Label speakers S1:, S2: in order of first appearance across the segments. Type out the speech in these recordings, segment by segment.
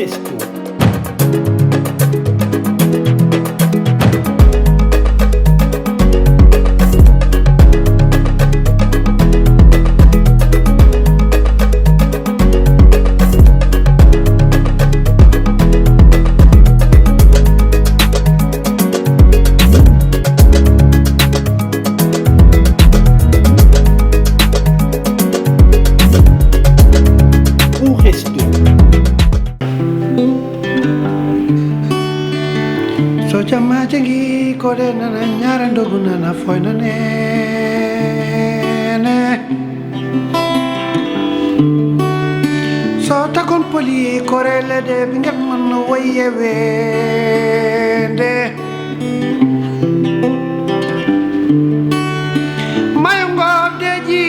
S1: Resto.
S2: Chama jangi kode nana nyara ndogu nana foy na nene so takon poli kore lede bingat man waye wende mayongo deji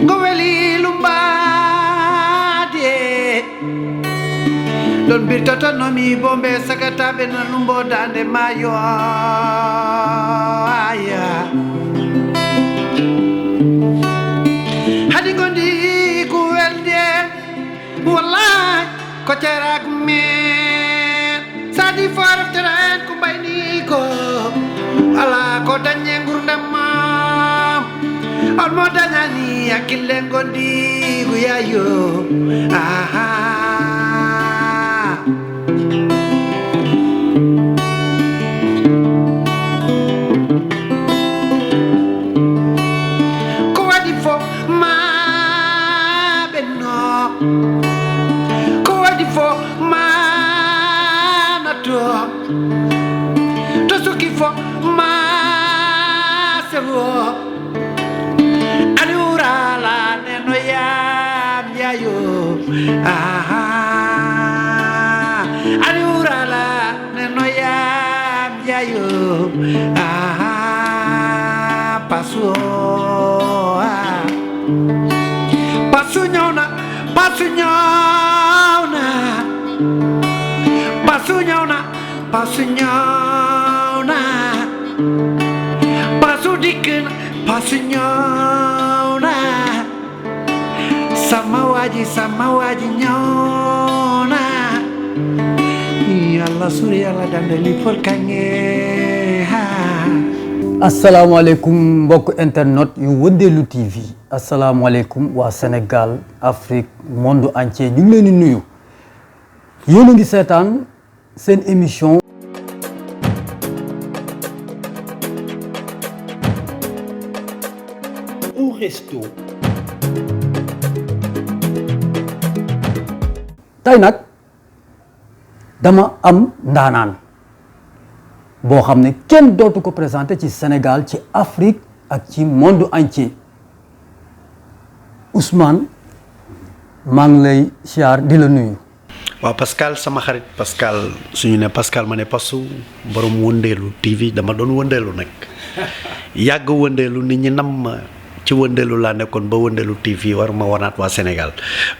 S2: ngoweli lumbade don bir toto nomi bombe sakata ben lumbo dande mayo aya hadi gondi ku welde wallahi ko terak me sadi faraf teren ku bayni ko ala ko danye ngurdam al modani akille gondi ku yayo aha Pasu nyona pasu nyona pasu nyona pasu nyona pasu dikin pasu nyona sama waji nyona yalla suri yalla dandali for kange ha.
S3: Assalamualaikum mbokk internet yu Wëndeelu TV assalamualaikum waa Sénégal Afrique monde entier ñu ngi leen di nuyu yéen a ngi seetaan seen émission
S1: Resto.
S3: tey nag dama am ndaanaan boo xam ne kenn dootu ko présenté ci Sénégal ci Afrique ak ci monde entier Ousmane maa ngi lay siyaar di la nuyu.
S2: waaw Pascal sama xarit Pascal suñu ne Pascal ma ne Pasu borom Wëndeelu TV dama doon wëndeelu nag yàgg wëndeelu nit ñi nam ma ci wëndeelu laa nekkoon ba Wëndeelu TV war ma wanaat waa Sénégal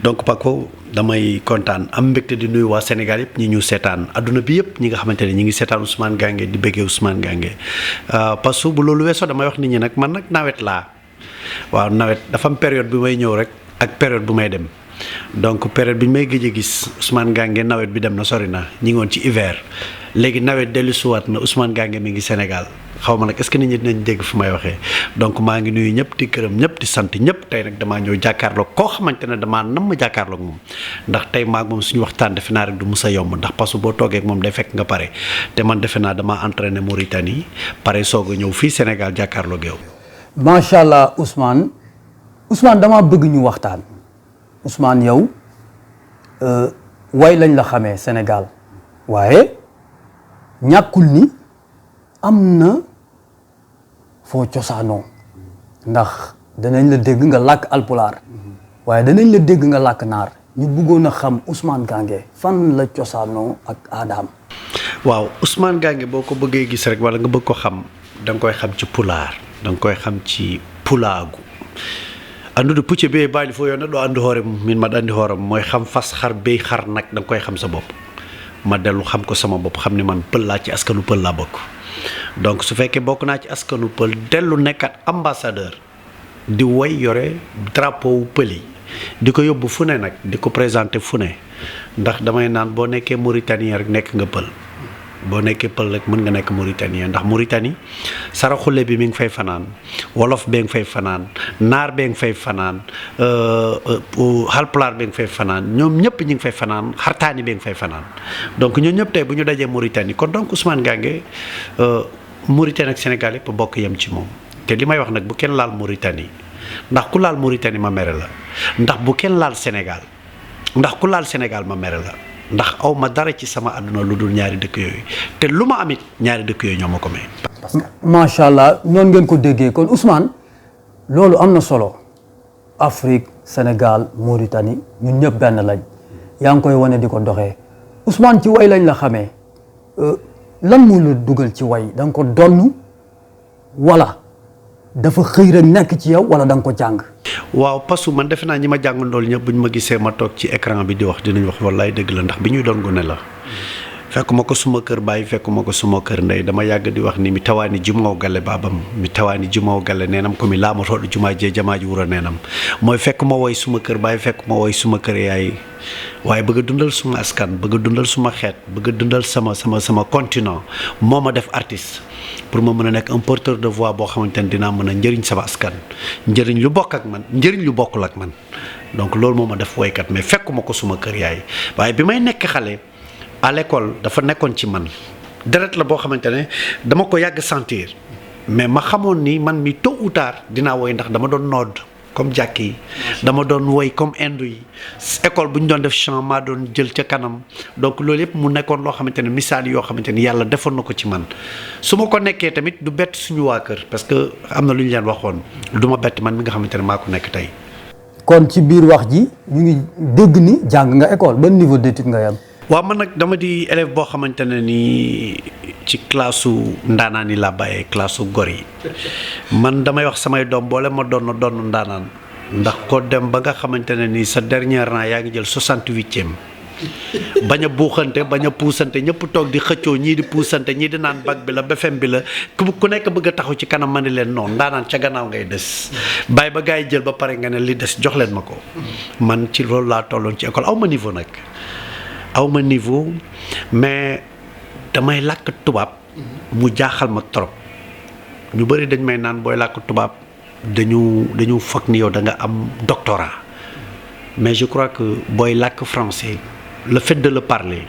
S2: donc Paco damay kontaan am mbégte di nuyu waa Sénégal yëpp ñi ñu seetaan adduna bi yëpp ñi nga xamante ne ñi ngi seetaan Ousmane Gange di bëggee Ousmane Gange parce que bu loolu weesoo damay wax nit ñi nag man nag nawet laa waaw nawet dafa am période bi may ñëw rek ak période bu may dem donc période bi may gëj a gis Ousmane Gange nawet bi dem na sori na ñi ngi woon ci hiver léegi nawet dellu suwaat na Ousmane Gange mi ngi Sénégal xaw ma nag est-ce que nit ñi dinañ dégg fu may waxee donc maa ngi nuyu ñëpp di gërëm ñëpp di sant ñëpp tey nag damaa ñëw jàkkaarloog koo xamante ne damaa nam ma jàkkaarloog moom ndax tey maag moom suñu waxtaan defe naa rek du mus a yomb ndax parce que boo toogee ak moom day fekk nga pare te man defe naa damaa entraîné Mauritanie pare soog a ñëw fii Sénégal jàkkaarloog yow.
S3: macha allah Ousmane damaa bëgg ñu waxtaan Ousmane yow way lañ la xamee Sénégal waaye ñàkkul ni am na foo cosaanoo ndax danañ la dégg nga làkk alpulaar waaye danañ la dégg nga làkk naar ñu bëggoon a xam Ousmane Gange fan la cosaanoo ak aadaam.
S2: waaw Ousmane Gange boo ko bëggee gis rek wala nga bëgg ko xam da nga koy xam ci pulaar da nga koy xam ci pulaagu andude pucce be baali fo yo neɗɗo andu hoore min maɗa andi hooram mooy xam fas xar bey xar nag da nga koy xam sa bopp ma dellu xam ko sama bopp xam ne man pël laa ci askanu pël laa bokk donc su fekkee bokk naa ci askanu pël dellu nekkat ambassadeur di woy yore drapeau wu pël yi di ko yóbbu fu ne nag di ko présenter fu ne ndax damay naan boo nekkee Mauritanien rek nekk nga pël boo nekkee pël rek mën nga nekk Mauritanien ndax Mauritanie saraxule bi mi ngi fay fanaan wolof bee ngi fay fanaan naar bee ngi fay fanaan halpulaar bee ngi fay fanaan ñoom ñëpp ñi ngi fay fanaan xartaani bee ngi fay fanaan donc ñoo ñëpp tey bu ñu dajee Mauritanie kon donc Ousmane Gange Mauritanie ak Sénégal yëpp bokk yem ci moom te li may wax nag bu kenn laal Mauritanie ndax ku laal Mauritanie ma mere la ndax bu kenn laal Sénégal ndax ku laal Sénégal ma mere la ndax aw ma dara ci sama àdduna lu dul ñaari dëkk yooyu te lu ma amit ñaari dëkk yooyu ñoo ma ko may.
S3: macha allah noonu ngeen ko déggee kon Ousmane loolu am na solo Afrique Sénégal Mauritanie ñun ñëpp benn lañ yaa ngi koy wane di ko doxee Ousmane ci way lañ la xamee lan moo la dugal ci way da nga ko donn wala dafa xëy rek nekk ci yow wala da nga ko jàng.
S2: waaw parce que man defe naa ñi ma jàngandool ñëpp bu ñu ma gisee ma toog ci écran bi di wax dinañ wax wallaay dëgg la ndax bi ñuy doon gone la fekkuma ko suma kër baay fekkuma ko suma kër ndey dama yàgg di wax ni mi tawaani jumaw galle baabam mi tawaani jumaw galle neenam ko mi laama toɗo jumaa jee jamaaji wura neenam mooy fekk ma woy suma kër baay fekk ma woy suma kër yaay waaye bëgg a dundal suma askan bëgg a dundal suma xeet bëgg a dundal sama continent moo ma def artiste pour ma mën a nekk un porteur de voix boo xamante ne dinaa mën a njëriñ sama askan njëriñ lu bokk ak man njëriñ lu bokkul ak man donc loolu moo ma def woykat mais fekkuma ko suma kër yaay waaye bi may nekk xale à l'école dafa nekkoon ci man deret la boo xamante ne dama ko yàgg sentir mais ma xamoon ni man mi tôt ou tard dinaa woy ndax dama doon nodd comme jàkk yi dama doon woy comme indu yi école bu ñu doon def chant maa doon jël ca kanam donc loolu yëpp mu nekkoon loo xamante ne misaal yoo xamante ni yàlla defoon na ko ci man su ma ko nekkee tamit du bett suñu waa kër parce que am na lu ñu leen waxoon du ma bett man mi nga xamante ne maa ko nekk tey.
S3: kon ci biir wax ji ñu ngi dégg ni jàng nga école ban niveau d'étude nga yam.
S2: waaw man nag dama di élève boo xamante ne nii ci classe su ndaanaan yi laa bàyyee classe su gor yi man damay wax samay doom boole ma doon ndaanaan ndax ko dem ba nga xamante ne nii sa dernier rang yaa ngi jël 68e bañ a buuxante bañ a puusante ñëpp toog di xëccoo ñii di puusante ñii di naan bac bi la BFEM bi la ku nekk bëgg a taxaw ci kanam ma ni leen noonu ndaanaan ca gannaaw ngay des bàyyi ba gars yi jël ba pare nga ne li des jox leen ma ko man ci loolu laa tolloon ci école aw ma niveau nag. awma niveau mais damay làkk tubaab mu jaaxal ma trop ñu bëri dañ may naan booy làkk tubaab dañu foog ni yow da nga am doctorat mais je crois que booy làkk français le fait de le parler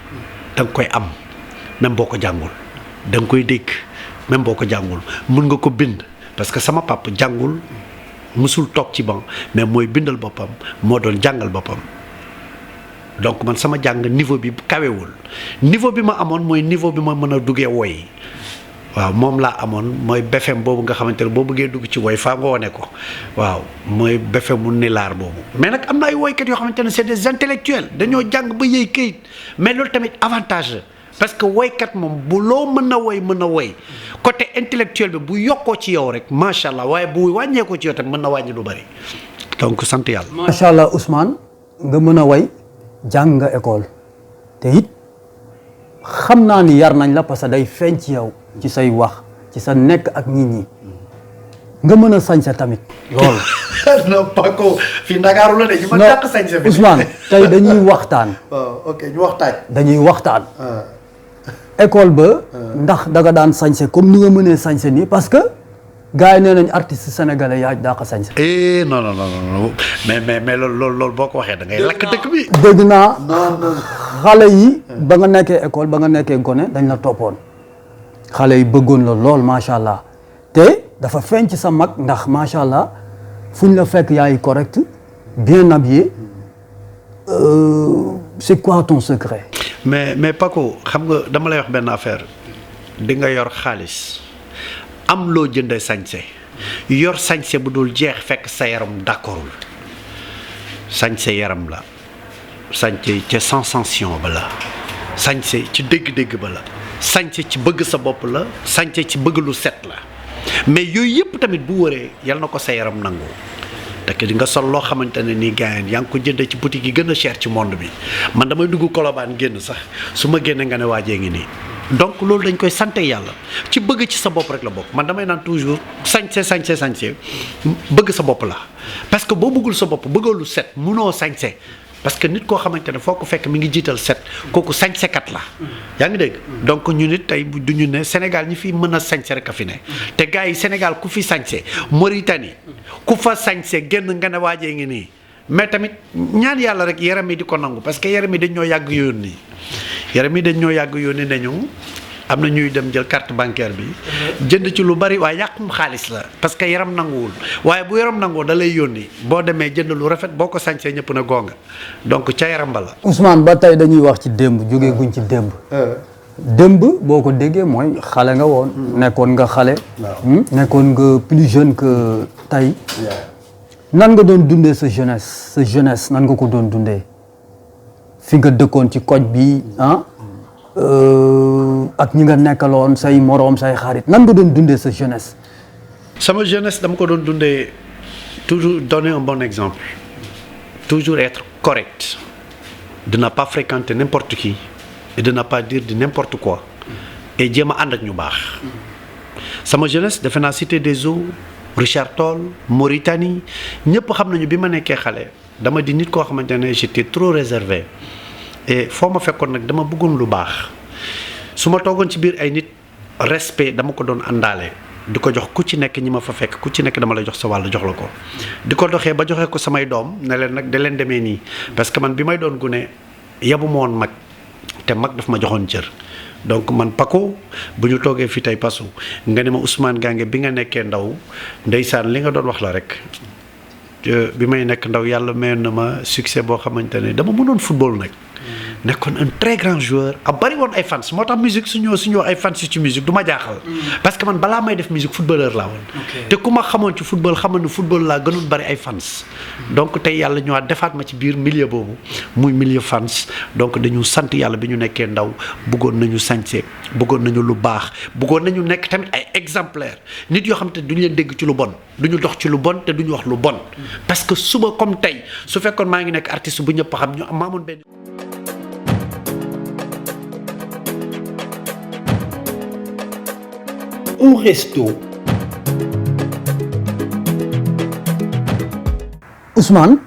S2: da nga koy am même boo ko jàngul da nga koy dégg même boo ko jàngul mun nga ko bind parce que sama papa jàngul mësul toog ci banc mais mooy bindal boppam moo doon jàngal boppam donc man sama jàng niveau bi kawewul niveau bi ma amoon mooy niveau bi ma mën a duggee woy waaw moom laa amoon mooy BFEM boobu nga xamante ne boo bëggee dugg ci woy faa nga wone ko waaw mooy BFEM mu nilaar boobu mais nag am na ay woykat yoo xamante ne c'est des intellectuels dañoo jàng ba yëy këyit mais loolu tamit avantage la parce que woykat moom bu loo mën a woy côté intellectuel bi bu yokkoo ci yow rek macha allah waaye bu wàññeekoo ci yow tamit mën na wàññi lu bari donc sant yàlla.
S3: macha allah Ousmane nga mën a woy jàng nga école te it xam naa ni yar nañ la parce que day feeñ ci yow ci say wax ci sa nekk ak nit ñi nga mën a sañse tamit loolu.
S2: non Paco fii Ndakaaru la de ñu ma dàq sañse fi
S3: Ousmane tey dañuy waxtaan.
S2: ok ñu waxtaan.
S3: dañuy waxtaan. école ba. ndax danga daan sañse comme ni nga mënee sañse nii parce que gars yi nee nañ artiste sénégalais yaa daa ko sañse.
S2: non mais loolu boo ko waxee da ngay lakk dëkk bi.
S3: dégg naa xale yi ba nga nekkee école ba nga nekkee gone dañ la toppoon xale yi bëggoon la lool macha allah te dafa feeñ ci sa mag ndax macha allah fu ñu la fekk yaay correct bien habillé c'est quoi ton secret.
S2: mais Paco xam nga dama lay wax benn affaire di nga yor xaalis am loo jëndee sañse yor sañse bu dul jeex fekk sa yaram d'accordul sañse yaram la sañse ca sensation ba la sañse ci dégg-dégg ba la sañse ci bëgg sa bopp la sañse ci bëgg lu set la mais yooyu yëpp tamit bu wëree yal na ko sa yaram nangu te di nga sol loo xamante ne nii gars yaa ngi ko jëndee ci boutique yi gën a cher ci monde bi man damay dugg Colobane génn sax su ma génnee nga ne waajee ngi nii donc loolu dañ koy sante yàlla ci bëgg ci sa bopp rek la bokk man damay naan toujours sañse bëgg sa bopp la parce que boo bëggul sa bopp bëggoo lu set munoo sañse parce que nit koo xamante ne foo ko fekk mi ngi jiital set kooku sañsekat la yaa ngi dégg donc ñu nit tey du ñu ne Sénégal ñi fi mën a sañse rek a fi ne te gars yi Sénégal ku fi sañse Mauritanie ku fa sañse génn nga ne waajee ngi nii mais tamit ñaan yàlla rek yaram yi di ko nangu parce que yaram yi dañ ñoo yàgg yónni nañu am na ñuy dem jël carte bancaire bi jënd ci lu bari waaye yàqum xaalis la parce que yaram nanguwul waaye bu yaram nanguwul da lay yónni boo demee jënd lu rafet boo ko sañsee ñëpp na gonga donc ca yaram ba la.
S3: Ousmane ba tey dañuy wax ci démb jógee guñ ci démb. démb boo ko déggee mooy xale nga woon. nekkoon nga xale. nekkoon nga plus jeune que tey. nan nga doon dundee sa jeunesse nan nga ko doon dundee fi nga dëkkoon ci koñ bi ak ñi nga nekkaloon say moroom say xarit nan nga doon dundee sa jeunesse.
S2: sama jeunesse dama ko doon dundee toujours donner un bon exemple toujours être correct de ne pas fréquenter n'importe qui et de ne pas dire de n'importe quoi et jéem a ànd ak ñu baax. sama jeunesse defe naa Cité des Eaux Richard Toll Mauritanie ñëpp xam nañu bi ma nekkee xale dama di nit koo xamante ne j'étais trop réservé. et foo ma fekkoon nag dama bëggoon lu baax su ma toogoon ci biir ay nit respect dama ko doon àndaale di ko jox ku ci nekk ñi ma fa fekk ku ci nekk dama la jox sa wàll jox la ko di ko doxee ba joxee ko samay doom ne leen nag da leen demee nii parce que man bi may doon gune yabu ma woon mag te mag daf ma joxoon cër donc man Paco bu ñu toogee fii tey Pasu nga ne ma Ousmane Gange bi nga nekkee ndaw ndeysaan li nga doon wax la rek bi may nekk ndaw yàlla mayoon na ma succès boo xamante ne dama mënoon football nag nekkoon un très grand joueur a bari woon ay fans moo tax musique suñu ay fans ci musique du ma jaaxal parce que man balaa may def musique footballeur laa woon te ku ma xamoon ci football xamoon ne football laa gënoon bari ay fans donc tey yàlla ñëwaat defaat ma ci biir milieu boobu muy milieu fans donc dañu sant yàlla bi ñu nekkee ndaw bëggoon nañu sañse bëggoon nañu lu baax bëggoon nañu nekk tamit ay exemplaire nit yoo xam te duñu leen dégg ci lu bon duñu dox ci lu bon te duñu wax lu bon parce que suba comme tey su fekkoon maa ngi nekk artiste bu ñëpp xam ñu maamoon benn
S1: un resto.
S3: Ousmane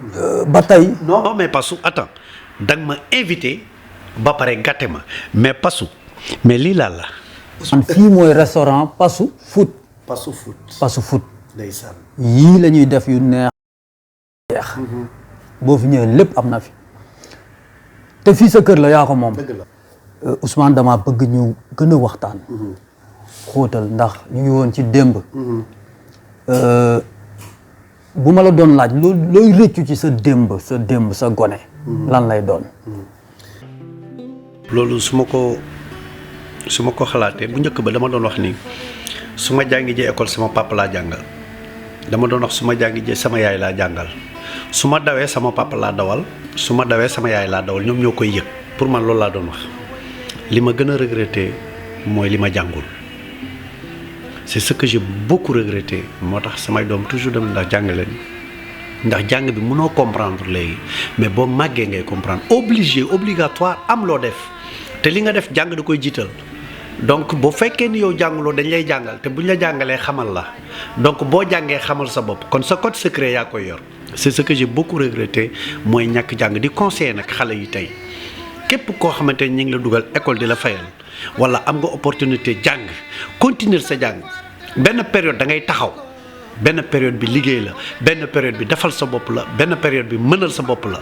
S3: ba tey.
S2: non mais Pasu attends da nga ma invité ba pare gàtte ma mais Pasu mais lii laa la.
S3: Ousmane fii mooy restaurant Pasu Food.
S2: Pasu Food.
S3: Pasu Food.
S2: ndeysaan.
S3: yii la ñuy def yu neex. boo fi ñëwee lépp am na fi. te fii sa kër la yaa ko moom.
S2: dëgg la.
S3: Ousmane dama bëgg ñu gën a waxtaan. xóotal ndax ñu ngi woon ci démb. bu ma la doon laaj looy rëccu ci sa démb sa gone. lan lay doon.
S2: loolu su ma ko xalaatee bu njëkk ba dama doon wax ni su ma jàngi jee école sama papa laa jàngal dama doon wax su ma jàngi jee sama yaay laa jàngal su ma dawee sama papa laa dawal su ma dawee sama yaay laa dawal ñoom ñoo koy yëg pour man loolu laa doon wax li ma gën a regretter mooy li ma jàngul. c'est ce que j'ai beaucoup regretté moo tax samay doom toujours dem ndax jàng leen ndax jàng bi mënoo comprendre léegi mais boo màggee ngay comprendre obligatoire am loo def te li nga def jàng da koy jiital donc boo fekkee ni yow jànguloo dañ lay jàngal te buñ la jàngalee xamal la donc boo jàngee xamal sa bopp kon sa code secret yaa koy yor c'est ce que j'ai beaucoup regretté mooy ñàkk jàng di conseiller nag xale yi tey képp koo xamante ni ñu ngi la dugal école di la fayal wala am nga opportunité jàng continuer sa jàng benn période da ngay taxaw benn période bi liggéey la benn période bi defal sa bopp la benn période bi mënal sa bopp la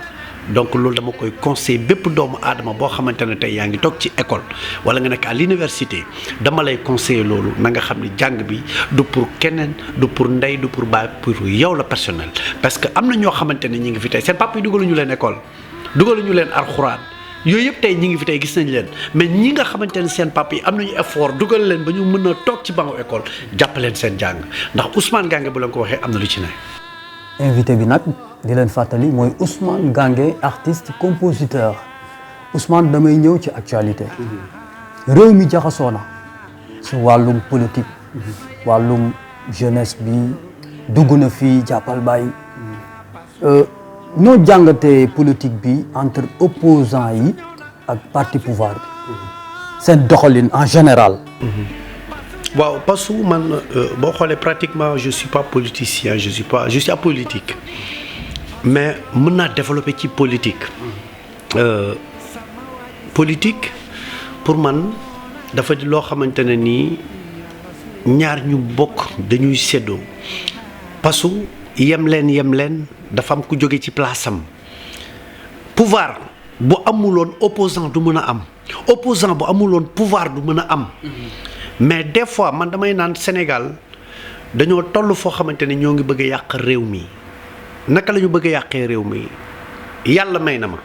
S2: donc loolu dama koy conseiller bépp doomu aadama boo xamante ne tey yaa ngi toog ci école wala nga nekk à l'université dama lay conseiller loolu na nga xam ni jàng bi du pour keneen du pour ndey du pour baay pour yow la personnel parce que am na ñoo xamante ne ñi ngi fi tey seen papa yi dugaluñu leen école dugaluñu leen alxuraan yooyu yëpp tey ñi ngi fi tey gis nañ leen mais ñi nga xamante ne seen papa yi am nañu effort dugal leen ba ñu mën a toog ci bangu école jàppaleen seen jàng ndax Ousmane Gange bu leen ko waxee am na lu ci ne.
S3: invité bi nag di leen fàttali mooy Ousmane Gange artiste compositeur Ousmane damay ñëw ci actualité. réew mi jaxasoo na ci wàllum politique. wàllum jeunesse bi dugg na fii jàppal bàyyi. noo jàngatee politique bi entre opposants yi ak parti pouvoir bi seen doxalin en général.
S2: waaw parce que man boo xoolee pratiquement je suis pas politicien je suis apolitique mais mën naa développer ci politique. Politique pour man dafa di loo xamante ne nii ñaar ñu bokk dañuy séddoo parce que yem leen dafa am ku jóge ci place am pouvoir bu amuloon opposant du mën a am opposant bu amuloon pouvoir du mën a am. mais des fois man damay naan Sénégal dañoo toll foo xamante ne ñoo ngi bëgg a yàq réew mi naka la ñu bëgg a yàqee réew mi yàlla may na ma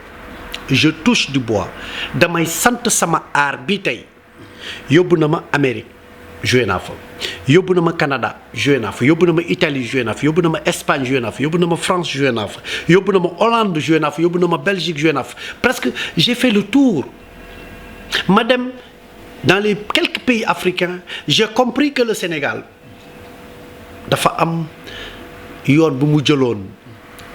S2: je touche du bois damay sant sama aar bi tey yóbbu na ma Amérique joué naa fa yóbbu na ma Canada joué naa fa yóbbu na ma Italie joué naa fa yóbbu na ma Espagne joué naa fa yóbbu na ma France joué naa fa yóbbu na ma Hollande joué naa fa yóbbu na ma Belgique joué naa fa presque j'ai fait le tour ma dem dans les quelques pays africains j'ai compris que le Sénégal dafa am yoon bu mu jëloon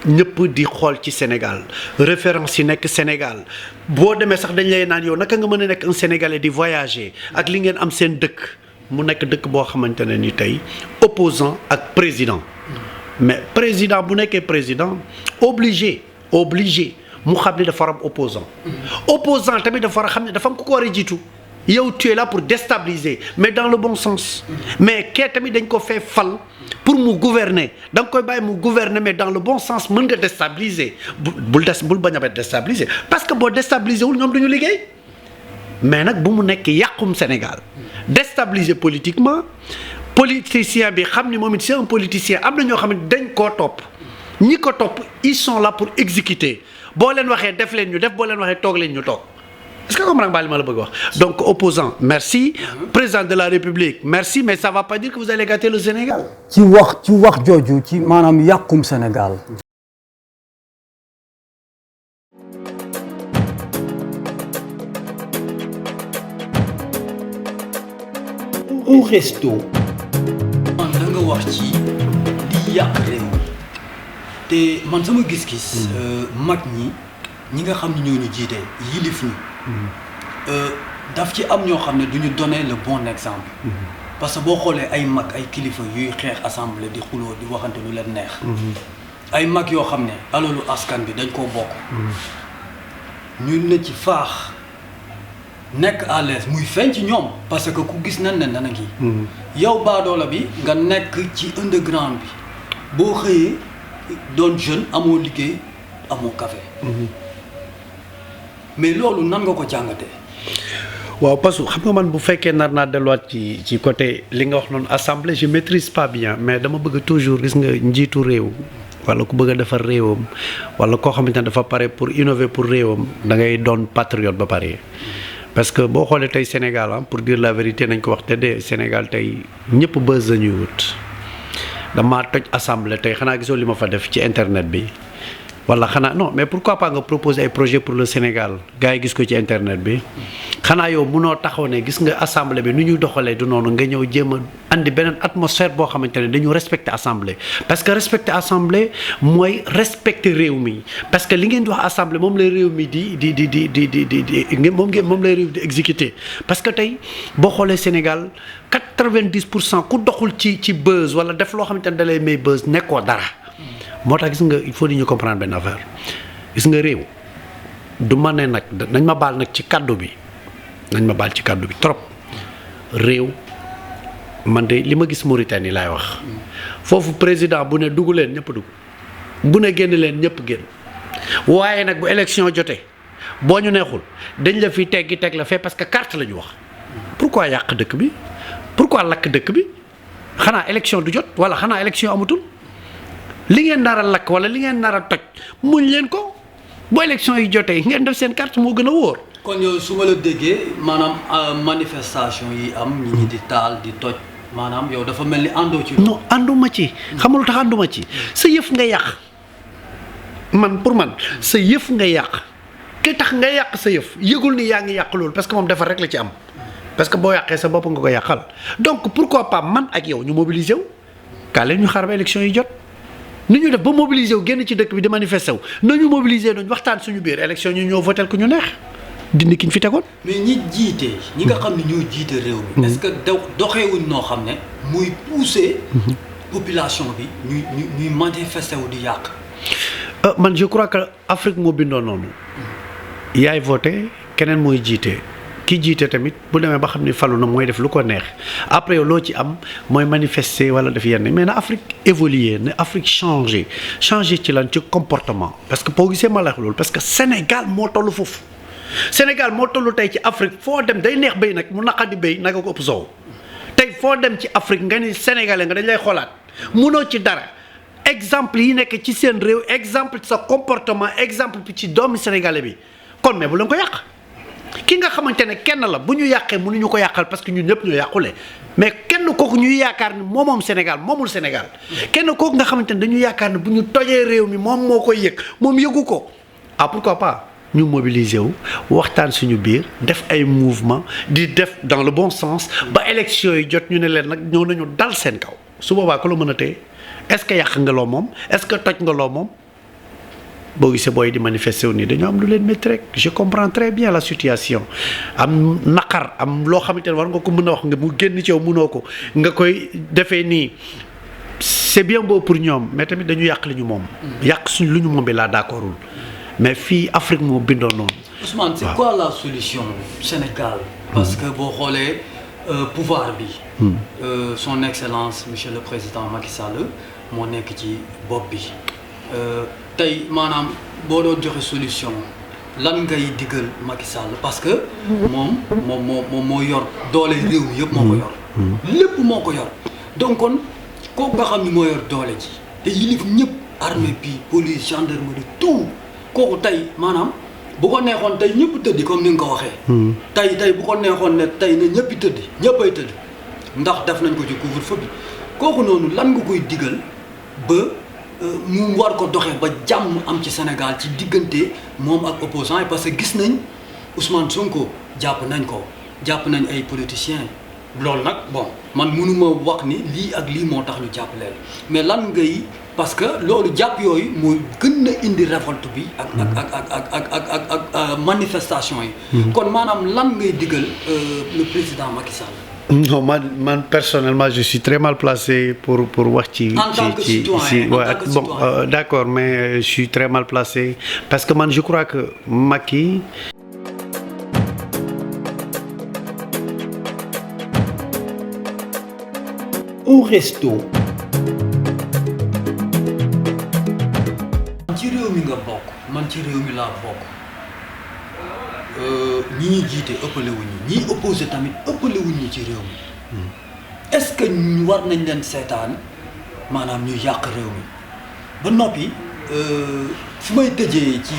S2: ñëpp di xool ci Sénégal référence yi nekk Sénégal boo demee sax dañ lay naan yow naka nga mën a nekk un Sénégalais di voyager ak li ngeen am seen dëkk mu nekk dëkk boo xamante ne ni tey opposant ak président mais président bu nekkee président obligé mu xam ne dafa war am opposant tamit dafa war a xam ne dafa am ku ko war a jiitu yow tu es là pour déstabiliser mais dans le bon sens mais kee tamit dañ ko fee fal pour mu gouverner da nga koy bàyyi mu gouverner mais dans le bon sens mën nga déstabiliser bul bañ a déstabiliser parce que boo déstabiliser wul ñoom duñu liggéey mais nag bu mu nekk yàqum Sénégal déstabiliser politiquement politicien bi xam ni moom it c'est un politicien am na ñoo xam ne dañ koo topp ñi ko topp ils sont là pour exécuter boo leen waxee def leen ñu def boo leen waxee toog leen ñu toog. Est-ce que comprendre li ma la bëgg wax donc opposant merci président de la République merci mais ça va pas dire que vous allez gâter le Sénégal.
S3: ci wax jooju ci maanaam yàqum Sénégal.
S1: Au resto. man da nga wax ci di yàq réew te man sama gis-gis. mag ñi nga xam ne ñoo ñu jiite yilif ñu. daf ci am ñoo xam ne du ñu donner le bon exemple. parce que boo xoolee ay mag ay kilifa yuy xeex assemblée di xuloo di waxante lu leen neex. ay mag yoo xam ne alalu askan bi dañ koo bokk. ñu ne ci faax nekk à l'aise muy feeñ ci ñoom parce que ku gis nañ ne nana ngi. yow baadoola bi nga nekk ci underground bi boo xëyee doon jeune amoo liggéey amoo café. mais loolu nan nga ko jàngatee.
S2: waaw parce que xam nga man bu fekkee nar naa delluwaat ci côté li nga wax noonu assemblée je maîtrise pas bien mais dama bëgg toujours gis nga njiitu réew wala ku bëgg a defar réewam wala koo xamante ne dafa pare pour innover pour réewam da ngay doon patriote ba pare. parce que boo xoolee tey Sénégal pour dire la vérité nañ ko wax te de Sénégal tey ñëpp buzz la ñuy wut damaa toj assemblée tey xanaa gisoo li ma fa def ci internet bi. wala xanaa non mais pourquoi pas nga proposer ay projet pour le Sénégal gars yi gis ko ci internet bi xanaa yow munoo taxaw ne gis nga assemblée bi nu ñuy doxalee du noonu nga ñëw jéem a andi beneen atmosphère boo xamante ne dañu respecter assemblée. parce que respecter assemblée mooy respecter réew mi parce que li ngeen di wax assemblée moom lay réew mi moom lay réew di exécuter parce que tey boo xoolee Sénégal 90% ku doxul ci buzz wala def loo xamante ne da lay may buzz nekkoo dara. moo tax gis nga il faut di ñu comprendre benn affaire gis nga réew du ma ne nag nañ ma baal nag ci kàddu bi trop réew man de li ma gis Mauritanie laay wax foofu président bu ne dugg leen ñëpp dugg bu ne génn leen ñëpp génn waaye nag bu élection jotee boo ñu neexul dañ la fi teg la fee parce que carte la ñu wax pourquoi yàq dëkk bi pourquoi lakk dëkk bi xanaa élection du jot wala xanaa élection amatul. li ngeen nar a lakk wala li ngeen nar a toj muñ leen ko bu élection yi jotee ngeen def seen carte moo gën a wóor.
S1: kon yow su ma la déggee maanaam manifestation yi am ñi di taal di toj maanaam yow dafa mel ni àndoo ci.
S2: non ànduma ci xam lu tax ànduma ci sa yëf nga yàq man pour man sa yëf nga yàq ki tax nga yàq sa yëf yëgul ni yaa ngi yàq loolu parce que moom defar rek la ci am parce que boo yàqee sa bopp nga ko yàqal donc pourquoi pas man ak yow ñu mobiliser wu kaa leen ñu xaar ba élection yi jot. ni ñu def ba mobiliser wu génn ci dëkk bi di manifester wu nañu mobiliser nañu waxtaan suñu biir élection ñu ñëw votel ku ñu neex dindi ki ñu fi tegoon.
S1: mais ñi jiite ñi nga xam ne ñoo jiite réew mi. est-ce que doxewuñ noo xam ne muy pousser population bi ñuy manifester wu di yàq.
S2: man je crois que Afrique moo bindoo noonu. yaay voté keneen mooy jiite. ki jiite tamit bu demee ba xam ni falu na mooy def lu ko neex après yow loo ci am mooy manifester wala def yenn mais na Afrique évoluer na Afrique changer ci lan ci comportement parce que boo gisee ma la wax loolu parce que Sénégal moo toll foofu Sénégal moo toll tey ci Afrique foo dem day neex béy nag mu naqadi béy naka ko ëpp soow tey foo dem ci Afrique nga ni sénégalais nga dañ lay xoolaat munoo ci dara exemple yi nekk ci seen réew exemple ci sa comportement exemple ci doomi sénégalais bi kon mais bu leen ko yàq. ki nga xamante ne kenn la bu ñu yàqee mënuñu ko yàqal parce que ñun ñëpp ñoo yàqule mais kenn kooku ñuy yaakaar ni moom Sénégal moomul Sénégal kenn kooku nga xamante ne dañu yaakaar ne bu ñu tojee réew mi moom moo koy yëg moom yëgu ko pourquoi pas ñu mobiliser wu waxtaan suñu biir def ay mouvement di def dans le bon sens ba élection yi jot ñu ne leen nag ñëw nañu dal seen kaw su boobaa ko la mën a téye est-ce que yàq nga loo moom est-ce que toj nga loo moom. boo gisee booy di manifester wu nii dañoo am lu leen métti rek je comprends très bien la situation am naqar am loo xamante ne war nga ko mën a wax nga mu génn ci yow mënoo ko nga koy defee nii c'est bien beau pour ñoom mais tamit dañu yàq li ñu moom. yàq suñ lu ñu moom bi laa d'accordul mais fii Afrique moo bindoo noonu.
S1: Ousmane c'est quoi la solution Sénégal. parce que boo xoolee pouvoir bi. son excellence monsieur le président Macky Sall moo nekk ci bopp bi. tey maanaam boo doon joxe solution lan ngay diggal Macky Sall parce que moom moo yor doole réew mi yëpp moo ko yor lépp moo ko yor donc kon kooku nga xam ni moo yor doole ji te yilif ñëpp armée bi police gendarmerie tout kooku tey maanaam bu ko neexoon tey ñëpp tëddi comme ni nga ko waxee tey bu ko neexoon ne tey na ñëppi tëddi ñëppay tëddi ndax def nañ ko ci couvre-feu bi kooku noonu lan nga koy diggal ba mu war ko doxee ba jàmm am ci Sénégal ci diggante moom ak opposants yi parce que gis nañ Ousmane Sonko jàpp nañ ay politiciens loolu nag bon man mënuma wax ni lii ak lii moo tax ñu jàpp leen mais lan ngay parce que loolu jàpp yooyu moo gën a indi révolte bi ak manifestation yi. kon maanaam lan ngay digal le président Macky Sall.
S2: Non, man personnellement je suis très mal placé pour wax ci.
S1: En tant que citoyen,
S2: bon d'accord mais je suis très mal placé parce que man je crois que Macky.
S3: Au resto.
S1: ci réew mi nga bokk man ci réew mi laa bokk. ñi ñuy jiite ëppale wuñu ñi opposé tamit ëppale wuñu ci réew mi est-ce que ñu war nañ leen seetaan maanaam ñu yàq réew mi ba noppi fi may tëjee ci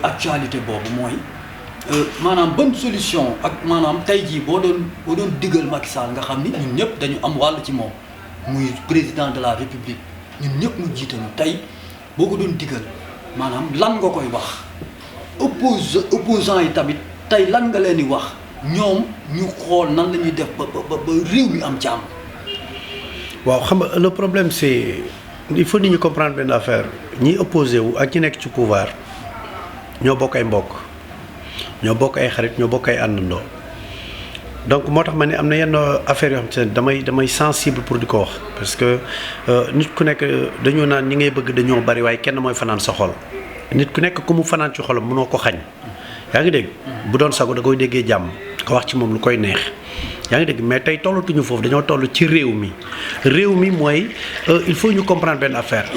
S1: actualité boobu mooy maanaam bonne solution ak maanaam tey jii boo doon diggal Macky Sall nga xam ni ñun ñëpp dañu am wàll ci moom muy président de la République ñun ñëpp mu jiite ñu tey boo ko doon diggal maanaam lan nga koy wax opposants yi tamit tey lan nga leen di wax ñoom ñu xool nan la ñuy def ba réew mi am jàmm.
S2: waaw xam nga le problème c'est il faut nit ñi comprendre benn affaire ñi opposé wu ak ñi nekk ci pouvoir ñoo bokk ay mbokk ñoo bokk ay xarit ñoo bokk ay àndandoo donc moo tax ma ne am na yenn affaires yoo xam ne damay sensible pour di ko wax parce que nit ku nekk dañoo naan ñi ngay bëgg dañoo bari waaye kenn mooy fanaan sa xol nit ku nekk ku mu fanaan ci xolam mënoo ko xañ yaa ngi dégg bu doon sago da koy déggee jàmm ko wax ci moom lu koy neex yaa ngi dégg mais tey tollatuñu foofu dañoo toll ci réew mi mooy il faut ñu comprendre benn affaire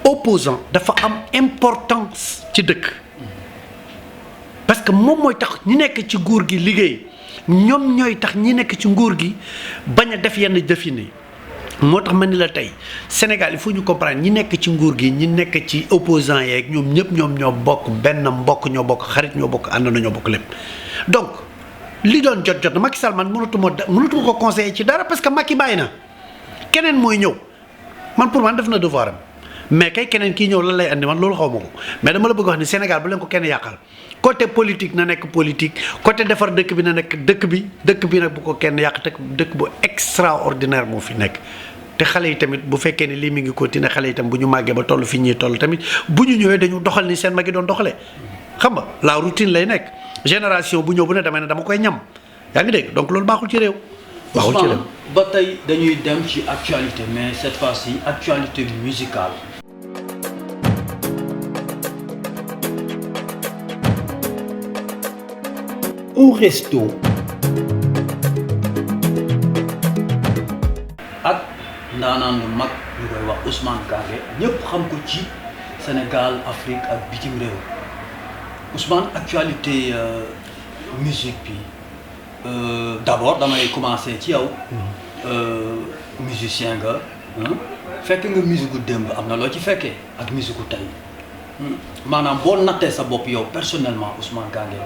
S2: opposant dafa am importance ci dëkk parce que moom mooy tax ñi nekk ci nguur gi liggéey ñoom ñooy tax ñi nekk ci nguur gi bañ a def yenn jëfin yi moo tax ma ni la tey Sénégal il faut ñu comprendre ñi nekk ci nguur gi ñi nekk ci opposants yeeg ñoom ñëpp ñoom ñoo bokk benn mbokk ñoo bokk xarit ñoo bokk ànd na ñoo bokk lépp donc li doon jot na Macky Sall man mënatuma ko conseiller ci dara parce que Macky bàyyi na keneen mooy ñëw man pour man def na devoir am mais kay keneen kii ñëw lan lay andi man loolu xaw ma ko mais dama la bëgg wax ni Sénégal bu leen ko kenn yàqal côté politique na nekk politique côté defar dëkk bi na nekk dëkk bi nag bu ko kenn yàq te dëkk bu extraordinaire moo fi nekk te xale yi tamit bu fekkee ne lii mi ngi continuer xale yi tamit bu ñu màggee ba toll fi ñuy toll tamit bu ñu ñëwee dañu doxal ni seen mag yi doon doxalee xam nga la routine lay nekk génération bu ñëw bu ne damay ne dama koy ñam yaa ngi dégg donc loolu baaxul ci réew. baaxul ci réew
S1: ba tey dañuy dem ci actualité mais cette fois-ci actualité musicale. Au resto. ak ndaanaan lu mag ñu koy wax Ousmane Gange ñëpp xam ko ci Sénégal Afrique ak bitim réew Ousmane actualité musique bi d'abord damay commencer ci yow musicien nga fekk nga musique gu démb am na loo ci fekkee ak musique gu tey maanaam boo nattee sa bopp yow personnellement Ousmane Gange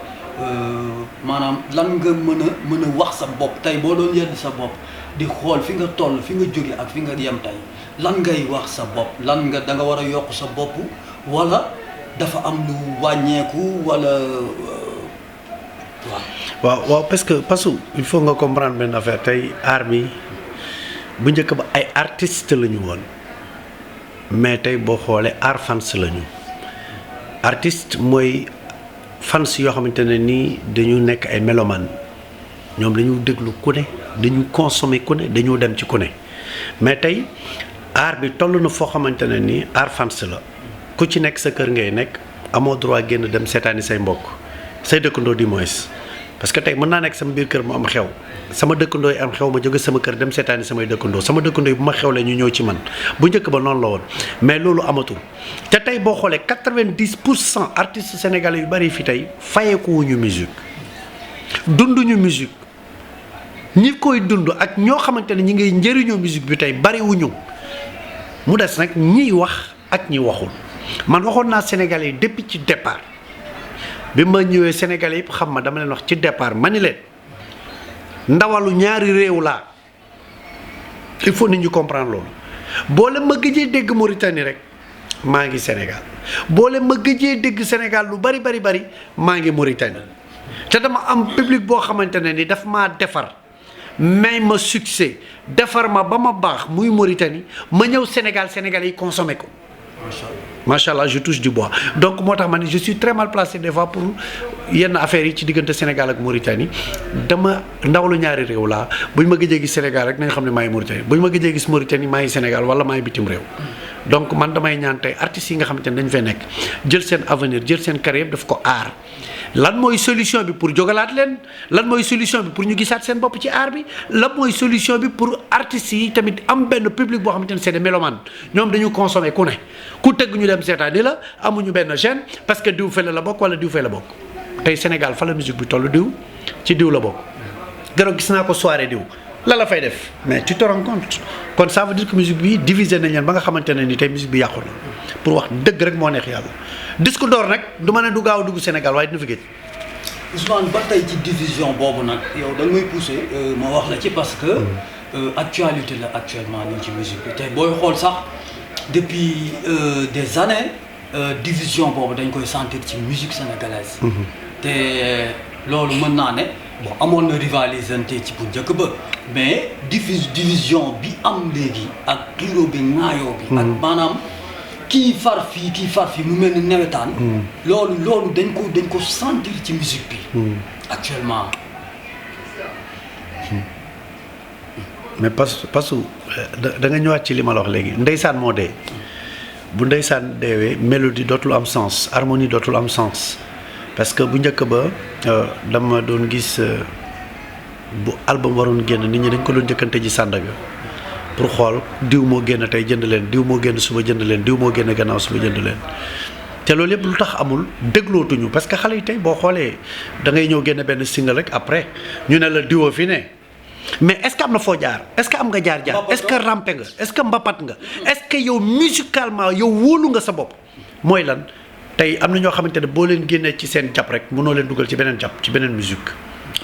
S1: maanaam lan nga mën a wax sa bopp tey boo doon yedd sa bopp di xool fi nga toll fi nga jóge ak fi nga yem tey lan ngay wax sa bopp lan nga da nga war a yokk sa bopp wala dafa am lu wàññeeku wala
S2: waaw parce que il faut nga comprendre benn affaire tey art bi bu njëkk ba ay artistes la ñu woon mais tey boo xoolee art fans la ñu artiste mooy fans yoo xamante ne nii dañu nekk ay mélomane ñoom dañu déglu ku ne dañu consommer ku ne dañu dem ci ku ne mais tey art bi toll na foo xamante ne nii art fans la ku ci nekk sa kër ngay nekk amoo droit génn dem seetaani say mbokk say dëkkandoo du moins parce que tey mën naa nekk sama biir kër mu am xew sama dëkkandoo yi am xew ma jóge sama kër dem seetaani samay dëkkandoo sama dëkkandoo yi bu ma xewlee ñu ñëw ci man bu njëkk ba noonu la woon mais loolu amatul te tey boo xoolee 90% artistes sénégalais yu bari fi tey fayeeku wuñu musique dunduñu musique ñi koy dund ak ñoo xamante ne ñi ngay njëriñoo musique bi tey bariwuñu mu des nag ñiy wax ak ñi waxul man waxoon naa sénégalais yi depuis ci départ bi ma ñëwee sénégalais yëpp xam ma dama leen wax ci départ ma ni leen ndawalu ñaari réew laa il faut nit ñu comprendre loolu boole ma gëjee dégg Mauritanie rek maa ngi Sénégal boole ma gëjee dégg Sénégal lu bari maa ngi Mauritanie te dama am public boo xamante ne ni daf maa defar may ma succès defar ma ba ma baax muy Mauritanie ma ñëw Sénégal yi consommé ko macha allah je touche du bois donc moo tax ma ne je suis très mal placé des fois pour yenn affaires yi ci diggante Sénégal ak Mauritanie dama ndaw lu ñaari réew laa bu ñu ma gëjee gis Sénégal rek nañ xam ne maa ngi Mauritanie bu ñu ma gëjee gis Mauritanie maa ngi Sénégal wala maa ngi bitim réew donc man damay ñaan tey artistes yi nga xamante ne dañu fay nekk jël seen avenir jël seen carrière daf ko aar lan mooy solution bi pour jógalaat leen lan mooy solution bi pour ñu gisaat seen bopp ci art bi lan mooy solution bi pour artistes yi tamit am benn public boo xamante ne c'est des mélomanes ñoom dañu consommer ku ne ku tëgg ñu dem seetaani la amuñu benn gêne parce que diw fële la bokk wala diw fële la bokk tey Sénégal fa la musique bi toll diw ci diw la bokk gërëm gis naa ko soirée diw la fay def mais tu te rends compte kon ça veut dire que musique bi divisé nañ leen ba nga xamante ne ni tey musique bi yàqu na pour wax dëgg rek moo neex yàlla disque d'or nag du ma ne du gaaw a dugg Sénégal waaye dina fi géej.
S1: Ousmane ba tey ci division boobu nag yow da nga may poussé ma wax la ci parce que actualité la actuellement nii ci musique bi tey booy xool sax depuis des années division boobu dañ koy sentir ci musique sénégalaise. te loolu mën naa ne bon amoon na rivalisante ci bu njëkk ba mais division bi am léegi ak kilo bi ŋaayoo bi. ak maanaam kii far fii mu mel ni nawetaan. loolu dañ ko sentir ci musique bi. actuellement.
S2: mais parce que da nga ñëwaat ci li ma la wax léegi ndeysaan moo dee bu ndeysaan deewee mélodie dootul am sens harmonie dootul am sens parce que bu njëkk ba dama doon gis bu album waroon génn nit ñi dañ ko doon njëkkante ji Sandaga pour xool diw moo génn tey jënd leen diw moo génn suba jënd leen diw moo génn gannaaw suba jënd leen te loolu yëpp lu tax amul déglootuñu parce que xale yi tey boo xoolee da ngay ñëw génn benn single rek après ñu ne la diwoo fi ne mais est-ce que am na foo jaar est-ce que am nga jaar est-ce que rampe nga est-ce que mbapat nga est-ce que yow musicalement yow wóolu nga sa bopp mooy lan tey am na ñoo xamante ne boo leen génnee ci seen jàpp rek mënoo leen dugal ci beneen jàpp ci beneen musique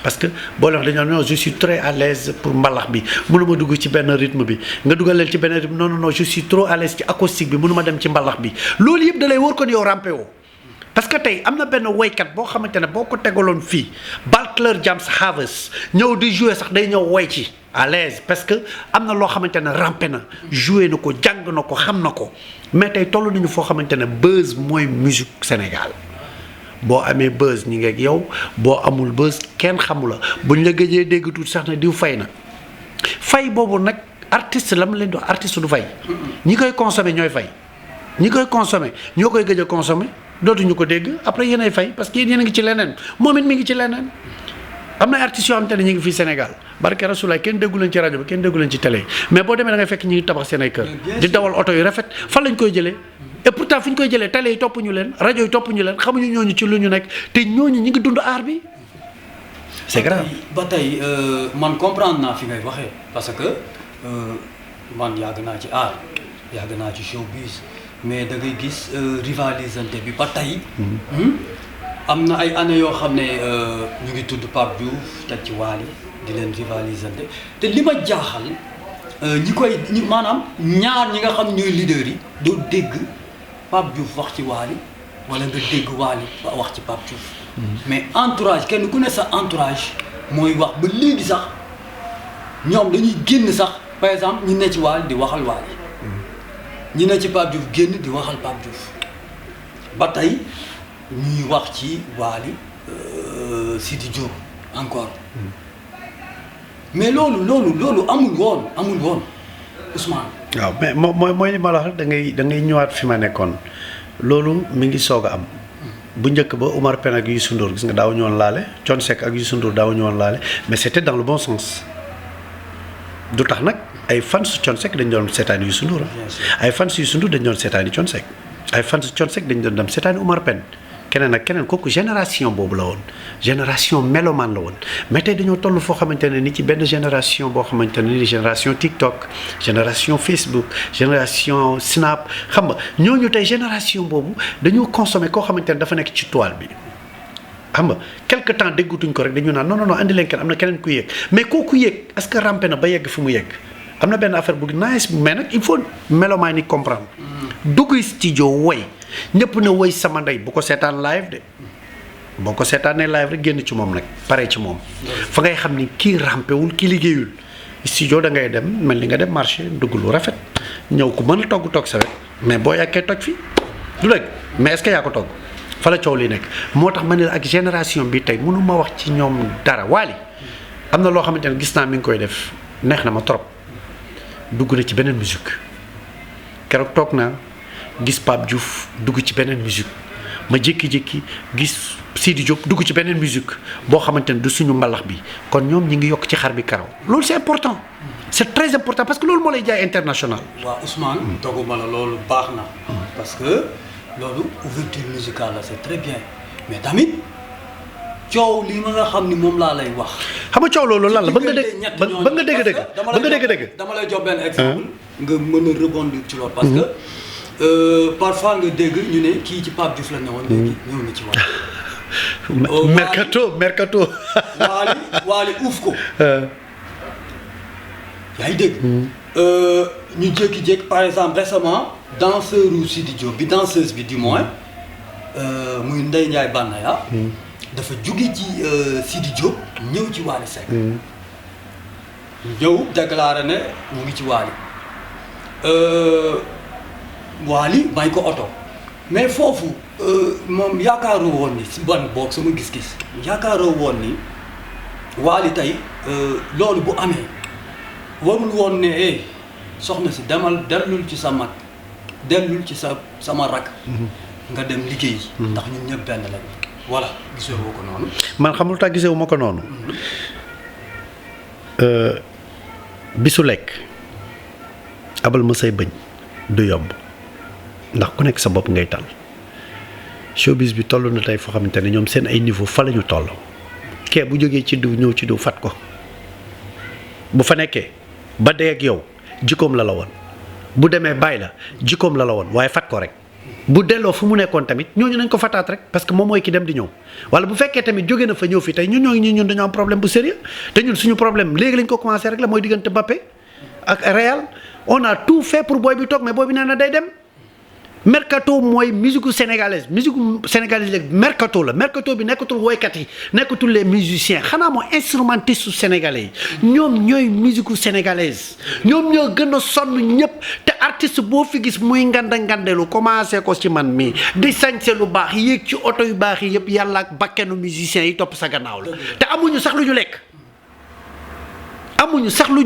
S2: parce que boo leen wax dañoo non je suis très à l'aise pour mbalax bi mënuma dugg ci benn rythme bi nga dugal leen ci benn rythme non je suis trop à l'aise ci acoustique bi mënuma dem ci mbalax bi loolu yëpp da lay wóor ko ni yow rampe woo parce que tey am na benn woykat boo xamante ne boo ko tegaloon fii Balkler James Havers ñëw di jouer sax day ñëw woy ci à l'aise parce que am na loo xamante ne rampe na jouer na ko jàng na ko xam na ko mais tey toll nañu foo xamante ne buzz mooy musique Sénégal boo amee buzz ñi ngi ak yow boo amul buzz kenn xamu la buñ la gëjee dégg tuuti sax na diw fay na fay boobu nag artiste la ma leen di wax artiste du fay ñi koy consommer ñooy fay ñi koy consommer ñoo koy gëj a consommer dootuñu ko dégg après yéenay fay parce que yéen a ngi ci leneen moom it mi ngi ci leneen am na artistes yoo xam te ne ñu ngi fii Sénégal barke Rasulaay kenn déggu leen ci rajo bi kenn déggu leen ci télé yi mais boo demee da ngay fekk ñu ngi tabax seen ay kër di dawal oto yu rafet fan lañ koy jëlee et pourtant fi ñu koy jëlee télé yi topp ñu leen rajo yi topp ñu leen xamuñu ñooñu ci lu ñu nekk te ñooñu ñi ngi dund aar bi c'est grave.
S1: ba tey man comprendre naa fi ngay waxee parce que man yàgg naa ci aar yàgg naa ci showbiz mais da ngay gis rivalisante bi ba tey am na ay années yoo xam ne ñu ngi tudd Pape Diouf teg ci Wally di leen rivalisante te li ma jaaxal maanaam ñaar ñi nga xam ñooy leaders yi doo dégg Pape Diouf wax ci Wally wala nga dégg Wally wax ci Pape Diouf mais entourage kenn ku ne sa entourage mooy wax ba léegi sax ñoom dañuy génn sax par exemple ñi ne ci Wally di waxal Wally ñi ne ci Pape Diouf génn di waxal Pape Diouf ba tey ñuy wax ci Wally Sidi Diop encore mais loolu amul woon Ousmane.
S2: waaw mais mooy li ma la wax da ngay ñëwaat fi ma nekkoon loolu mi ngi soog a am bu njëkk ba Omar Pène ak Youssou Ndour gis nga daaw ñëwoon laale Thione Seck ak Youssou Ndour daaw ñëwoon laale mais c'était dans le bon sens du tax nag ay fans Thione Seck dañ doon seetaani Youssou Ndour ay fans Youssou Ndour dañ doon seetaani Thione Seck ay fans Thione Seck dañ doon dem seetaani Omar Pène keneen ak keneen kooku génération boobu la woon génération mélomane la woon mais tey dañoo toll foo xamante ne ni ci benn génération boo xamante ne ni génération TikTok génération Facebook génération Snap xam nga ñooñu tey génération boobu dañoo consommer koo xamante ne dafa nekk ci toile bi xam nga quelque temps déggutuñ ko rek dañu naan non andi leen kenn am na keneen ku yéeg mais kooku yéeg est-ce que rampé na ba yegg fi mu yegg am na benn affaire bu nice mais nag il faut mélomane yi comprendre dugg studio woy ñëpp ne woy sama ndey bu ko seetaan live de boo ko seetaanee live rek génn ci moom nag pare ci moom fa ngay xam ni kii rampewul kii liggéeyul studio da ngay dem mel ni nga dem marché dugg lu rafet ñëw ku mën a togg toog sa wet mais boo yàggee toj fi du dëgg mais est-ce que yaa ko togg fa la coow li nekk moo tax ma ne ak génération bi tey mënu ma wax ci ñoom dara Wally am na loo xamante ne gis naa mi ngi koy def neex na ma trop dugg na ci beneen musique keroog toog naa gis Pape Diouf dugg ci beneen musique ma jékki-jékki gis Sidi Diop dugg ci beneen musique boo xamante ne du suñu mbalax bi kon ñoom ñi ngi yokk ci xar bi karaw loolu c'est important c'est très important parce que loolu moo lay jaay international.
S1: waaw Ousmane. doguma la loolu baax na. parce que loolu ouverture musicale la c'est très bien mais tamit coow li ma nga xam ni moom laa lay wax.
S2: xam nga coow loolu lan la ba nga dégg
S1: dama lay jox benn exemple. nga mën a rebondir ci loolu. parce que parfois nga dégg ñu ne kii ci Pape Diouf la ne woon. léegi ñëw na ci Wally.
S2: mercato.
S1: Wally uuf ko. yaa ngi dégg. ñu jékki-jékki par exemple récemment danseur u Sidi Diop bi danseuse bi du moins muy Ndeye Ndiaye Banaya. dafa jóge ci Sidi Diop ñëw ci Wally Seck. ñëw déclaré ne mu ngi ci Wally. Wally may ko oto mais foofu moom yaakaaroo woon ni si ban boog sama gis-gis yaakaaroo woon ni Wally tey loolu bu amee warul woon ne soxna si dellul ci sa mag dellul ci sama rak nga dem liggéey ndax ñun ñëpp benn lañ voilà gisoo ko noonu
S2: man xamul tax gisewu ma ko noonu bisu lekk abal ma say bëñ du yomb ndax ku nekk sa bopp ngay tal showbiz bi toll na tey foo xamante ne ñoom seen ay niveau fa la ñu toll kee bu jógee ci diw ñëw ci diw fat ko bu fa nekkee ba dee ak yow jikkoom la woon bu demee bàyyi la jikkoom la woon waaye fat ko rek bu delloo fu mu nekkoon tamit ñooñu nañ ko fataat rek parce que moom mooy ki dem di ñëw wala bu fekkee tamit jóge na fa ñëw fi tey ñun dañoo am problème bu sérieux te ñun suñu problème léegi lañ ko commencé rek la mooy diggante Mbappé ak Real on a tout fait pour booy bi toog mais booy bi nee na day dem mercato mooy musique sénégalaise léegi mercato la mercato bi nekkatul woykat yi nekkatul les musiciens xanaa mooy instrumentiste sénégalais yi ñoom ñooy musique sénégalaise ñoom ñoo gën a sonn ñëpp te artiste boo fi gis muy ngandelu commencé ko ci man mii di sañse lu baax yéeg ci oto yu baax yi yëpp yàlla ak bakkenu musiciens yi topp sa gannaaw la te amuñu sax lu ñu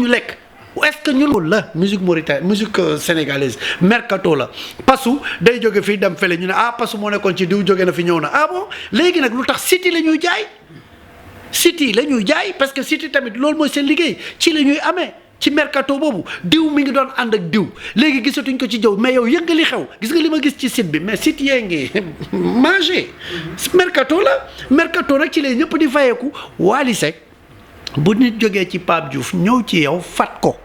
S2: lekk est-ce que ñun la musique mauritanienne musique sénégalaise mercato la pasu day jóge fii dem fële ñu ne pasu moo nekkoon ci diw jóge na fi ñëw na bon léegi nag lu tax City la ñuy jaay parce que City tamit loolu mooy seen liggéey ci la ñuy amee ci mercato boobu diw mi ngi doon ànd ak diw léegi gisatuñ ko ci jaww mais yow yëg nga li xew gis nga li ma gis ci site bi mais site yee ngi mangé mercato la mercato nag ci lay ñëpp di fayeeku Wally Seck bu nit jógee ci Pape Diouf ñëw ci yow fat ko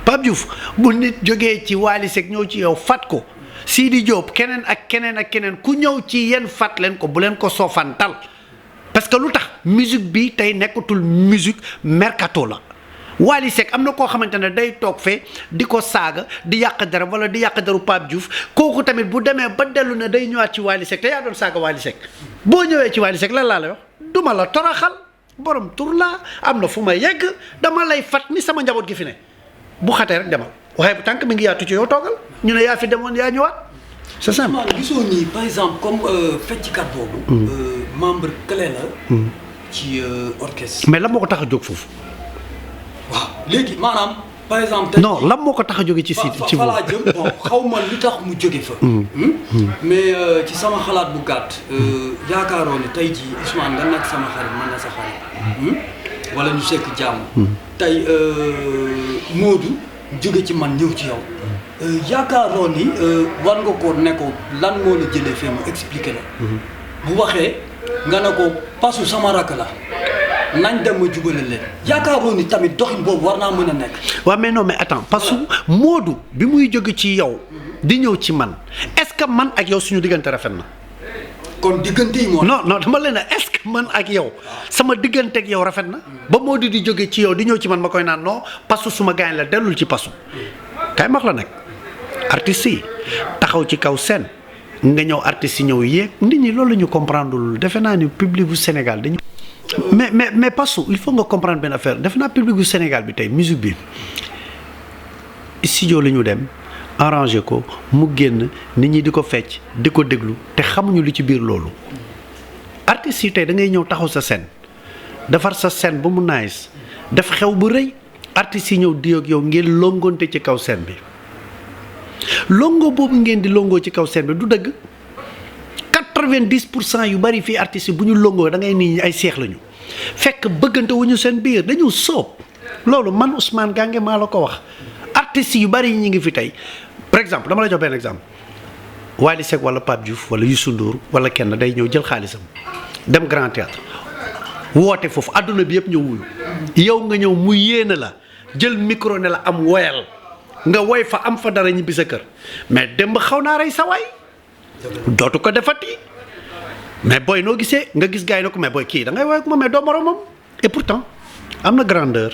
S2: Pape Diouf bu nit jógee ci Wally Seck ñëw ci yow fat ko Sidi Diop keneen ak keneen ku ñëw ci yéen fat leen ko bu leen ko soofantal parce que lu tax musique bi tey nekkatul musique mercato la Wally Seck am na koo xamante ne day toog fee di ko saaga di yàq dara wala di yàq daru Pape Diouf kooku tamit bu demee ba dellu ne day ñëwaat ci Wally Seck te yaa doon saaga Wally Seck boo ñëwee ci Wally Seck lan laa lay wax duma la toroxal borom tur laa am na fu ma yegg dama lay fat ni sama njaboot gi fi ne bu xatee rek demal waaye bu tànk mi ngi yaatu ci yow toogal ñu ne yaa fi demoon yaa ñëwaat c'est simple.
S1: gisoo nii par exemple comme fecckat boobu. membre clé la. ci orchestre.
S2: mais lan moo ko tax a jóg foofu.
S1: waaw léegi maanaam par exemple.
S2: non lan moo ko tax a jóge ci ci
S1: fa laa jëm bon xaw ma lu tax mu jóge fa. mais ci sama xalaat bu gàtt. yaakaaroo ne tey jii Ousmane nga nekk sama xarit man na sa xarit. wala ñu sekk jàmm. tey Modou jóge ci man ñëw ci yow. yaakaaroo ni war nga ko ne ko lan moo la jëlee fee mu expliqué la. bu waxee nga ne ko pasu sama rakk la. nañ dem ma jubale leen yaakaaroon ni tamit doxin boobu war naa mën a nekk.
S2: waaw mais non mais attends parce que Modou bi muy jóge ci yow di ñëw ci man est-ce que man ak yow suñu diggante rafet na.
S1: kon diggante yi moo.
S2: non dama leen ne est-ce que man ak yow sama diggante ak yow rafet na ba Modou di jóge ci yow di ñëw ci man ma koy naan non parce que suma gaañ la dellul ci pasu kay max la nag artistes yi taxaw ci kaw scène nga ñëw artistes yi ñëw yéeg nit ñi loolu la ñu comprendre lul defe naa ni public bu Sénégal dañu. mais Pasu il faut nga comprendre benn affaire def naa public bu Sénégal bi tey musique bi studio la ñu dem arrangé ko mu génn nit ñi di ko fecc di ko déglu te xamuñu lu ci biir loolu artistes yi tey da ngay ñëw taxaw sa scène defar sa scène ba mu nice def xew bu rëy artistes yi ñëw di ak yow ngeen longoonte ci kaw scène bi longo boobu ngeen di longoo ci kaw scène bi du dëgg 90% yu bari fii artistes yi bu ñu longoo da ngay nii ay seex lañu fekk bëggante wu ñu seen biir dañu soob loolu man Ousmane Gange maa la ko wax artistes yu bari ñi ngi fi tey par exemple dama la jox benn exemple Wally Seck wala Pape Diouf wala Youssou Ndour wala kenn day ñëw jël xaalisam dem Grand Théâtre woote foofu adduna bi yëpp ñëw wuyu yow nga ñëw mu yéene la jël micro ne la am woyal nga woy fa am fa dara ñibbi sa kër mais démb xaw naa rey sa waay dootu ko defati mais booy noo gisee nga gis gars yi ne ko mais booy kii da ngay woy ak moom mais doo moromam et pourtant am na grandeur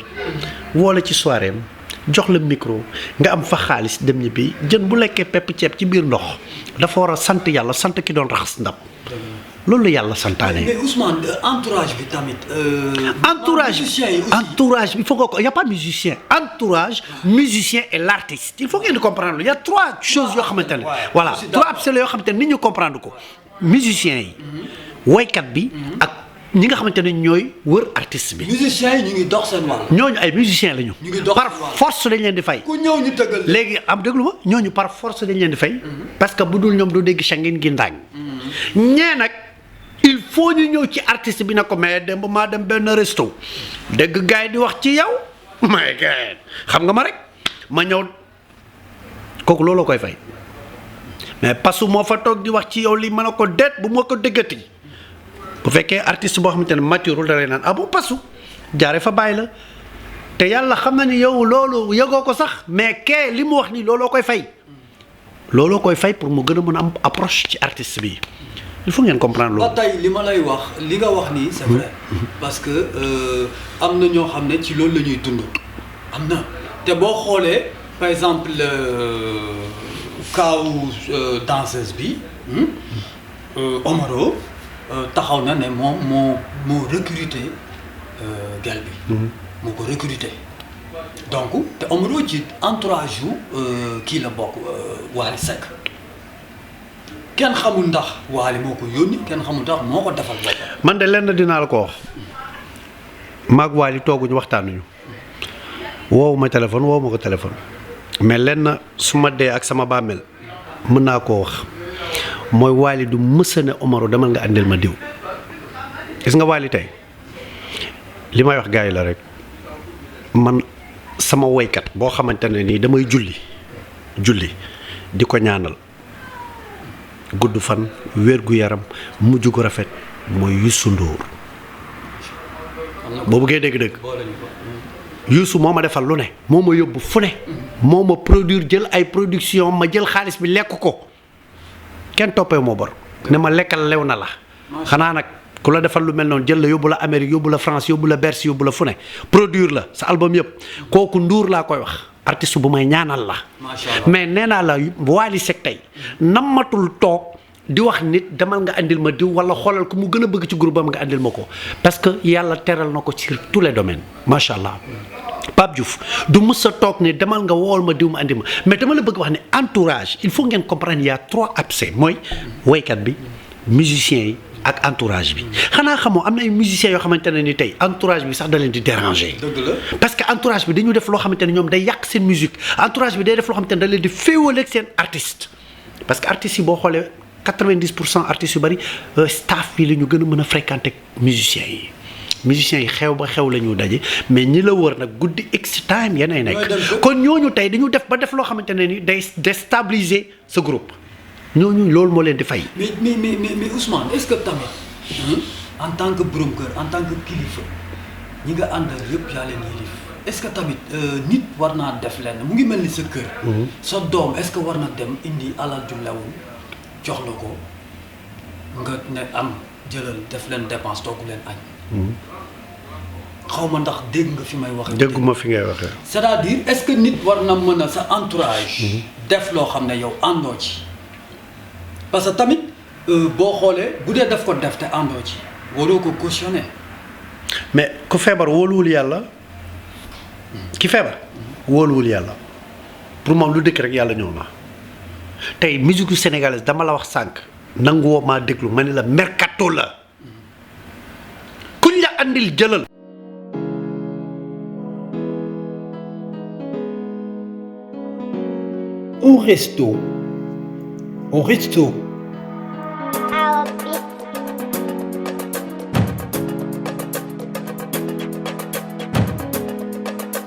S2: woole ci soirée am jox la micro nga am fa xaalis dem ñibbi jën bu lekkee pepp ceeb ci biir ndox dafa war a sant yàlla sant ki doon raxas ndab loolu la yàlla santaane.
S1: mais Ousmane entourage bi tamit.
S2: entourage il faut que y a pas de musicien entourage musicien et l'artiste il faut ngeen di comprendre il y a trois choses yoo xamante ne. voilà trois absolument yoo xamante ne nit ñi comprendre ko musicien yi. woykat bi ak ñi nga xamante ne ñooy wër artiste bi.
S1: musiciens yi ñu ngi dox seen wàll.
S2: ñooñu ay musiciens lañu.
S1: ñu ngi dox
S2: par force dañ leen di fay.
S1: ku ñëw ñu tëggal
S2: léegi am déglu ma ñooñu par force dañ leen di fay. parce que bu dul ñoom du dégg sangin gi ndaañ. ñee nag. il faut ñu ñëw ci artiste bi na ko mais dem ba maa dem benn resto dégg gars yi di wax ci yow may gën xam nga ma rek ma ñëw kooku looloo koy fay mais parce que moo fa toog di wax ci yow li mën a ko déet bu ma ko déggati bu fekkee artiste boo xamante ne maturul da lay naan bu pasu jaare fa bàyyi la te yàlla xam na ni yow loolu yëgoo ko sax mais kee li mu wax ni looloo koy fay pour mu gën a mën a am approche ci artiste bi il faut ngeen comprendre loolu.
S1: ba tey li ma lay wax li nga wax nii c'est vrai parce que am na ñoo xam ne ci loolu la ñuy dund am na te boo xoolee par exemple kaawu danseuse bi Omaro taxaw na ne moom moo recruter gel bi moo ko recruter donc te Omaro ci entourage yu kii la bokk Wally Seck kenn xamul ndax Wally moo ko yónni kenn xamul ndax moo ko defal boppam.
S2: man de lenn dinaa la ko wax maag Wally tooguñu waxtaanuñu woowu ma téléphone woowu ma ko téléphone mais lenn su ma dee ak sama bàmmeel mën naa koo wax mooy Wally du mësa ne Omaro demal nga àndil ma diw gis nga Wally tey li may wax gars yi la rek man sama woykat boo xamante ne nii damay julli di ko ñaanal gudd fan wér gu yaram mujj gu rafet mooy Youssou Ndour boo bëggee dégg-dégg Youssou moo ma defal lu ne moo ma yóbbu fu ne moo ma produire jël ay production ma jël xaalis bi lekk ko kenn toppee moo bor ne ma lekkal lew na la xanaa nag ku la defal lu mel noonu jël la yóbbu la Amérique yóbbu la France yóbbu la Bercy yóbbu la fu ne produire la sa album yëpp kooku Ndour laa koy wax artiste bu may ñaanal la mais nee naa la Wally Seck tey nammatul toog di wax nit demal nga andil ma diw wala xoolal ko mu gën a bëgg ci groupe am nga andil ma ko parce que yàlla teral na ko sur tous les domaines macha allah Pape Diouf du mës a toog ne demal nga wool ma diw ma andi ma mais dama la bëgg wax ne entourage il faut ngeen comprendre il y a 3 abcès mooy woykat bi musiciens yi ak entourage bi xanaa xamoo am na ay musiciens yoo xamante ne ni tey entourage bi sax da leen di déranger.
S1: dëgg la
S2: parce que entourage bi dañu def loo xamante ne ñoom day yàq seen musique entourage bi day def loo xamante ne da leen di féewale ak seen artiste parce que artistes yi boo xoolee 90% artistes yu bari staff yi la ñu gën a mën a fréquenter musiciens yi xew ba xew la ñu daje mais ñi la wër nag guddi x time yenay nekk kon ñooñu tey dañu def ba def loo xamante ne ni day déstabiliser ce groupe ñooñu loolu moo leen di fay.
S1: mais Ousmane est-ce que tamit en tant que borom kër en tant que kilifa ñi nga àndal yëpp yaa leen yilif est-ce que tamit nit war naa def lenn mu ngi mel ni sa kër. sa doom est-ce que war na dem indi alal ju lewul jox la ko nga ne am jëlal def leen dépense togg leen añ. xaw ma ndax dégg nga fi may waxee.
S2: dégguma fi ngay waxee.
S1: c'est-à-dire est-ce que nit war na mën a sa entourage. def loo xam ne yow àndoo ci. parce que tamit boo xoolee bu dee def ko def te àndoo ci waroo ko cautionner.
S2: mais ku feebar wóoluwul yàlla ki feebar wóoluwul yàlla pour moom lu dëkk rek yàlla ñëw na tey musique sénégalaise dama la wax sànq nanguwoo maa déglu ma ne la mercato la kuñ la andil jëlal.
S3: Au resto. Au resto.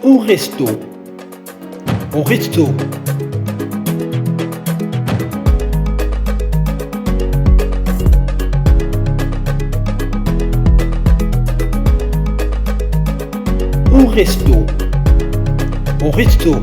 S3: Au resto. Au resto. Au resto. Au resto.